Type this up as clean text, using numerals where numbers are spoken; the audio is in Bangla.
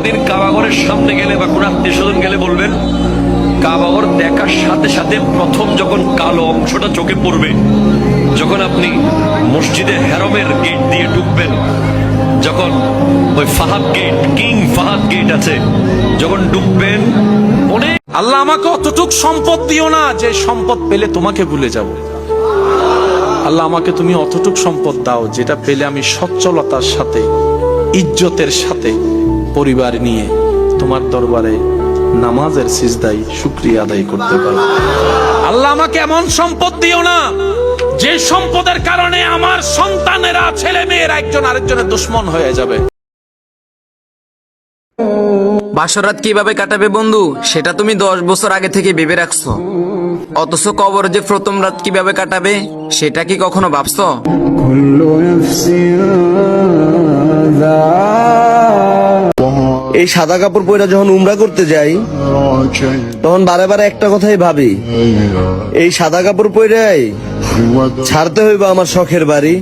কোনোদিন কাবাঘরের সামনে গেলে বা কোন আত্মীয় স্বজন গেলে বলবেন, কাবাঘর দেখার সাথে সাথে প্রথম যখন কালো অংশটা চোখে পড়বে, যখন আপনি মসজিদে হেরমের গেট দিয়ে ঢুকবেন, যখন ওই Fahad gate, king Fahad gate আছে, যখন ঢুকবেন, অনেক আল্লাহ আমাকে অতটুক সম্পদ দিও না যে সম্পদ পেলে তোমাকে ভুলে যাব। আল্লাহ আমাকে তুমি অতটুক সম্পদ দাও যেটা পেলে আমি সচ্ছলতার সাথে, ইজ্জতের সাথে পরিবার নিয়ে তোমার দরবারে নামাজের সিজদায় শুকরিয়া আদায় করতে পারো। আল্লাহ আমাকে এমন সম্পদ দিও না যে সম্পদের কারণে আমার সন্তানেরা, ছেলে মেয়েরা একজন আরেকজনের দুশমন হয়ে যাবে। বাসরাত কিভাবে কাটাবে বন্ধু, সেটা তুমি 10 বছর আগে থেকে ভেবে রাখছো, অথচ কবর যে প্রথম রাত কিভাবে কাটাবে সেটা কি কখনো ভাবছো? এই সাদা কাপড় পরে যখন উমরা করতে যাই তখন বারে বারে একটা কথাই ভাবি, এই সাদা কাপড় পরে ছাড়তে হইবা আমার শখের বাড়ি।